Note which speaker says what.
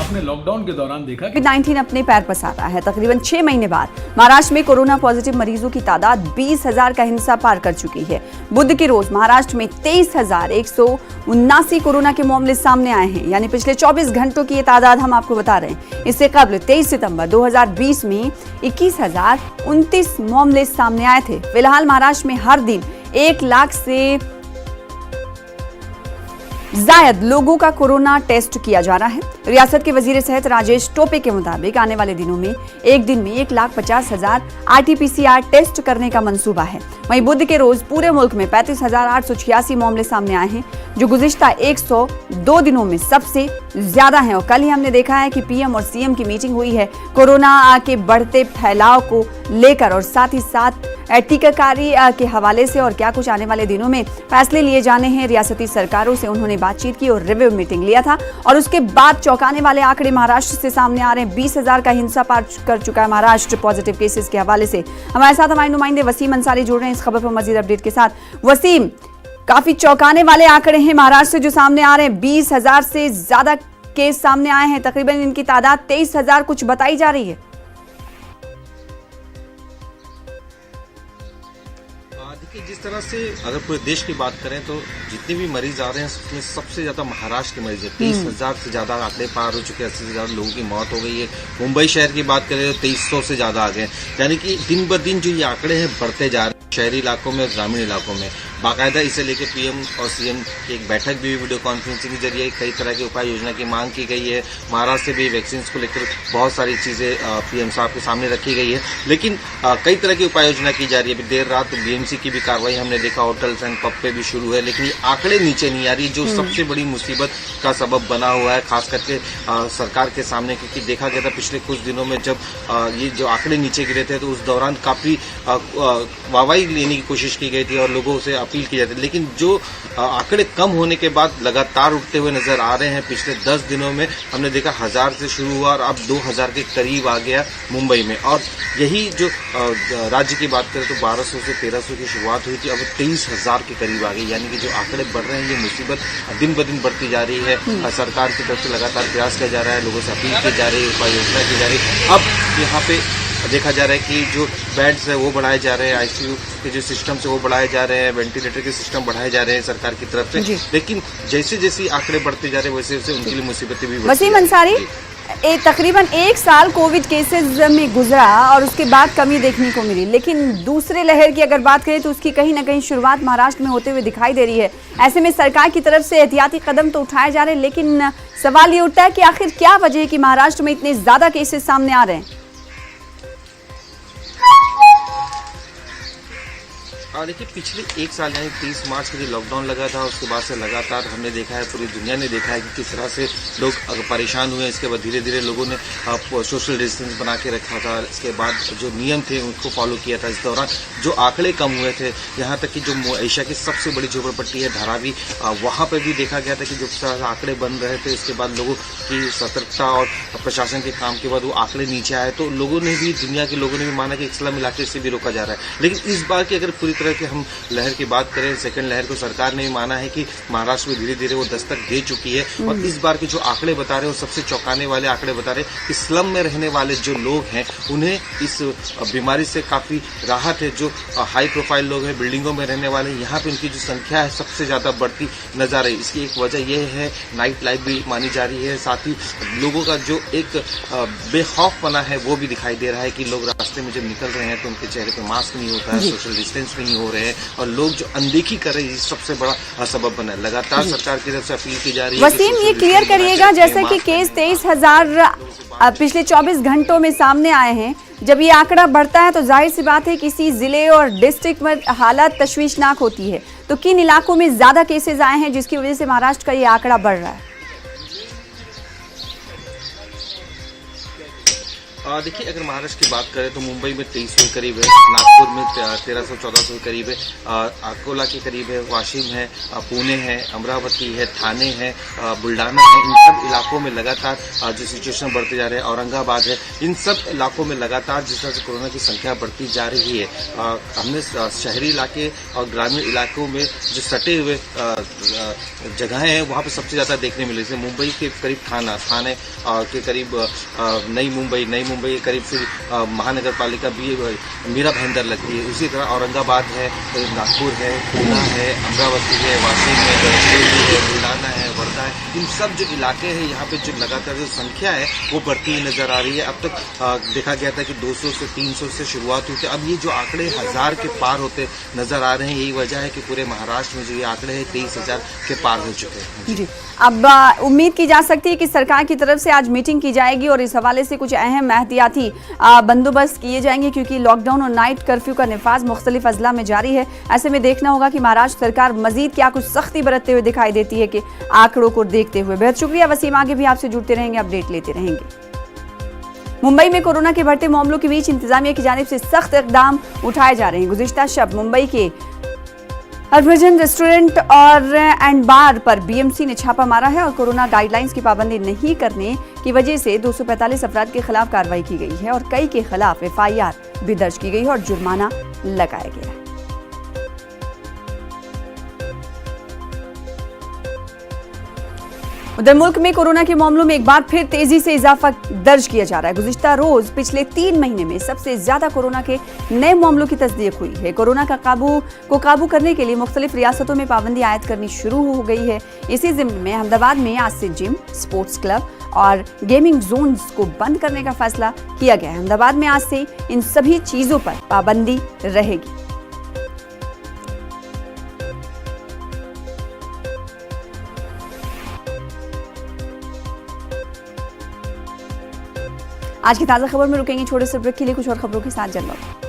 Speaker 1: आपने लॉकडाउन के दौरान देखा कि
Speaker 2: कोविड-19 अपने पैर पसारा है। तकरीबन 6 महीने बाद महाराष्ट्र में कोरोना पॉजिटिव मरीजों की तादाद 20,000 का हिस्सा पार कर चुकी है। बुध के रोज महाराष्ट्र में 23,179 कोरोना के मामले सामने आए हैं, यानी पिछले 24 घंटों की ये तादाद हम आपको बता रहे हैं। इससे कबल 23 सितंबर 2020 में 21,029 मामले सामने आए थे। फिलहाल महाराष्ट्र में हर दिन 1 लाख से जायद लोगों का कोरोना टेस्ट किया जा रहा है। रियासत के वजीर सेहत राजेश टोपे के मुताबिक आने वाले दिनों में एक दिन में 1,50,000 RT-PCR टेस्ट करने का मंसूबा है। वहीं बुध के रोज पूरे मुल्क में 35,886 मामले सामने आए हैं, जो गुज़िश्ता 102 दिनों में सबसे ज्यादा हैं। और कल ही हमने देखा है कि पीएम और सीएम की मीटिंग हुई है कोरोना के बढ़ते फैलाव को लेकर, और साथ ही साथ टीकाकारी के हवाले से और क्या कुछ आने वाले दिनों में फैसले लिए जाने हैं। रियासती सरकारों से उन्होंने बातचीत की और रिव्यू मीटिंग लिया था, और उसके बाद चौंकाने वाले आंकड़े महाराष्ट्र से सामने आ रहे हैं। 20,000 का हिस्सा पार कर चुका है महाराष्ट्र पॉजिटिव केसेस के हवाले से। हमारे साथ हमारे नुमाइंदे वसीम अंसारी जुड़ रहे हैं इस खबर पर मजीद अपडेट के साथ। वसीम, काफी चौंकाने वाले आंकड़े हैं महाराष्ट्र से जो सामने आ रहे हैं। 20,000 से ज्यादा केस सामने आए हैं, तकरीबन इनकी तादाद 23,000 कुछ बताई जा रही है।
Speaker 3: देखिए, जिस तरह से अगर पूरे देश की बात करें तो जितने भी मरीज आ रहे हैं उसमें सबसे ज्यादा महाराष्ट्र के मरीज है। 23,000 से ज्यादा आंकड़े पार हो चुके हैं। 80 से ज्यादा लोगों की मौत हो गई है। मुंबई शहर की बात करें तो 2300 से ज्यादा आ गए, यानी कि दिन ब दिन जो ये आंकड़े हैं बढ़ते जा रहे हैं शहरी इलाकों में और ग्रामीण इलाकों में। बाकायदा इसे लेकर पीएम और सीएम की एक बैठक भी वीडियो कॉन्फ्रेंसिंग के जरिए कई तरह की उपाय योजना की मांग की गई है। महाराष्ट्र से भी वैक्सीन को लेकर बहुत सारी चीजें पीएम साहब के सामने रखी गई है, लेकिन कई तरह की उपाय योजना की जा रही है। अभी देर रात बीएमसी की भी कार्रवाई हमने देखा, होटल्स एंड पब पे भी शुरू है, लेकिन ये आंकड़े नीचे नहीं आ रही, जो सबसे बड़ी मुसीबत का सबब बना हुआ है खास करके सरकार के सामने। क्योंकि देखा गया था पिछले कुछ दिनों में जब ये जो आंकड़े नीचे गिरे थे तो उस दौरान काफी वाहवाही लेने की कोशिश की गई थी और लोगों से अपील की जाती थी, लेकिन जो आंकड़े कम होने के बाद लगातार उठते हुए नजर आ रहे हैं। पिछले 10 दिनों में हमने देखा 1000 से शुरू हुआ और अब 2000 के करीब आ गया मुंबई में। और यही जो राज्य की बात करें तो 1200 से 1300 की शुरुआत हुई थी, अब 23,000 के करीब आ गई, यानी कि जो आंकड़े बढ़ रहे हैं ये मुसीबत दिन ब दिन बढ़ती जा रही है। सरकार की तरफ से लगातार प्रयास किया जा रहा है, लोगों से अपील की जा रही है, उपाय योजना की जा रही है। अब यहाँ पे देखा जा रहा है कि जो बेड्स है वो बढ़ाए जा रहे हैं, आईसीयू के जो सिस्टम्स है वो बढ़ाए जा रहे हैं, वेंटिलेटर के सिस्टम बढ़ाए जा रहे हैं सरकार की तरफ से, लेकिन जैसे जैसे आंकड़े बढ़ते जा रहे हैं वैसे वैसे उनके लिए मुसीबतें भी।
Speaker 2: वसीम अंसारी, तकरीबन 1 साल कोविड केसेस में गुजरा और उसके बाद कमी देखने को मिली, लेकिन दूसरे लहर की अगर बात करें तो उसकी कहीं ना कहीं शुरुआत महाराष्ट्र में होते हुए दिखाई दे रही है। ऐसे में सरकार की तरफ से एहतियाती कदम तो उठाए जा रहे हैं, लेकिन सवाल ये उठता है कि आखिर क्या वजह है कि महाराष्ट्र में इतने ज्यादा केसेस सामने आ रहे हैं।
Speaker 3: देखिए, पिछले 1 साल यानी 30 मार्च के लिए लॉकडाउन लगा था, उसके बाद से लगातार हमने देखा है, पूरी दुनिया ने देखा है कि किस तरह से लोग परेशान हुए। इसके बाद धीरे धीरे लोगों ने सोशल डिस्टेंस बना के रखा था। इसके बाद जो नियम थे उनको फॉलो किया था। इस दौरान जो आंकड़े कम हुए थे, यहाँ तक कि जो एशिया की सबसे बड़ी झोपड़पट्टी है धारावी, वहाँ पर भी देखा गया था कि जो आंकड़े बन रहे थे उसके बाद लोगों की सतर्कता और प्रशासन के काम के बाद वो आंकड़े नीचे आए, तो लोगों ने भी, दुनिया के लोगों ने भी माना कि स्लम इलाके से भी रोका जा रहा है। लेकिन इस बार की अगर पूरी कि हम लहर की बात करें, सेकंड लहर को सरकार ने भी माना है कि महाराष्ट्र में धीरे धीरे वो दस्तक दे चुकी है। और इस बार के जो आंकड़े बता रहे हैं वो सबसे चौंकाने वाले आंकड़े बता रहे हैं कि स्लम में रहने वाले जो लोग हैं उन्हें इस बीमारी से काफी राहत है। जो हाई प्रोफाइल लोग हैं, बिल्डिंगों में रहने वाले, यहाँ पे उनकी जो संख्या है सबसे ज्यादा बढ़ती नजर आई। इसकी एक वजह यह है नाइट लाइफ भी मानी जा रही है, साथ ही लोगों का जो एक बेखौफपना है वो भी दिखाई दे रहा है कि लोग रास्ते में जब निकल रहे हैं तो उनके चेहरे पे मास्क नहीं होता है, सोशल डिस्टेंस नहीं हो रहे हैं और लोग जो अनदेखी कर रहे हैं, ये सबसे बड़ा सबब बना है। लगातार सरकार की तरफ से अपील की जा रही है।
Speaker 2: वसीम, ये क्लियर करिएगा, जैसे कि केस 23,000 पिछले 24 घंटों में सामने आए हैं, जब ये आंकड़ा बढ़ता है तो जाहिर सी बात है किसी जिले और डिस्ट्रिक्ट में हालत तशवीशनाक होती है। तो किन इलाकों में ज्यादा केसेस आए हैं जिसकी वजह से महाराष्ट्र का ये आंकड़ा बढ़ रहा है?
Speaker 3: देखिए, अगर महाराष्ट्र की बात करें तो मुंबई में 2300 के करीब है, नागपुर में 1300-1400 के करीब है, अकोला के करीब है, वाशिम है, पुणे है, अमरावती है, थाने है, बुल्डाना है। इन सब इलाकों में लगातार जो सिचुएशन बढ़ते जा रहे हैं, औरंगाबाद है, इन सब इलाकों में लगातार जिस तरह से कोरोना की संख्या बढ़ती जा रही है, हमने शहरी इलाके और ग्रामीण इलाकों में जो सटे हुए जगहें हैं वहाँ पे सबसे ज़्यादा देखने मिले। जैसे मुंबई के करीब थाने के करीब नई मुंबई के करीब से महानगर पालिका भी मीरा भाईंदर लगती है। उसी तरह औरंगाबाद है, नागपुर है, पूना है, अमरावती है, वाशिम है, गढ़चिरौली है, बुल्डाना है, वर्धा है। इन सब जो इलाके हैं यहाँ पे जो लगातार जो संख्या है वो बढ़ती हुई नजर आ रही है। अब तक देखा गया था कि 200 से 300 से शुरुआत हुई थी, अब ये जो आंकड़े 1000 के पार होते नजर आ रहे हैं। यही वजह है कि पूरे महाराष्ट्र में जो ये आंकड़े हैं 23,000 के पार हो चुके हैं।
Speaker 2: जी, अब उम्मीद की जा सकती है कि सरकार की तरफ से आज मीटिंग की जाएगी और इस हवाले से कुछ अहम एहतियाती बंदोबस्त किए जाएंगे, क्योंकि लॉकडाउन और नाइट कर्फ्यू का नफाज मुख्तलिफ अजला में जारी है। ऐसे में देखना होगा कि महाराष्ट्र सरकार मजीद क्या कुछ सख्ती बरतते हुए दिखाई देती है कि आंकड़ों को देखते हुए। बेहद शुक्रिया वसीम, आगे भी आपसे जुड़ते रहेंगे, अपडेट लेते रहेंगे। मुंबई में कोरोना के बढ़ते मामलों के बीच इंतजामिया की जानिब से सख्त इकदाम उठाए जा रहे हैं। गुज़िश्ता शब मुंबई के हरभजन रेस्टोरेंट और एंड बार पर बीएमसी ने छापा मारा है और कोरोना गाइडलाइंस की पाबंदी नहीं करने की वजह से 245 अफराद के खिलाफ कार्रवाई की गई है और कई के खिलाफ FIR भी दर्ज की गई है और जुर्माना लगाया गया है। उधर मुल्क में कोरोना के मामलों में एक बार फिर तेजी से इजाफा दर्ज किया जा रहा है। गुज़िश्ता रोज पिछले 3 महीने में सबसे ज्यादा कोरोना के नए मामलों की तस्दीक हुई है। कोरोना का काबू करने के लिए मुख्तलिफ रियासतों में पाबंदी आयद करनी शुरू हो गई है। इसी ज़िम्न में अहमदाबाद में आज से जिम, स्पोर्ट्स क्लब और गेमिंग जोन्स को बंद करने का फैसला किया गया है। अहमदाबाद में आज से इन सभी चीजों पर पाबंदी रहेगी। आज की ताज़ा खबर में रुकेंगे छोटे से ब्रेक के लिए, कुछ और खबरों के साथ जल्द।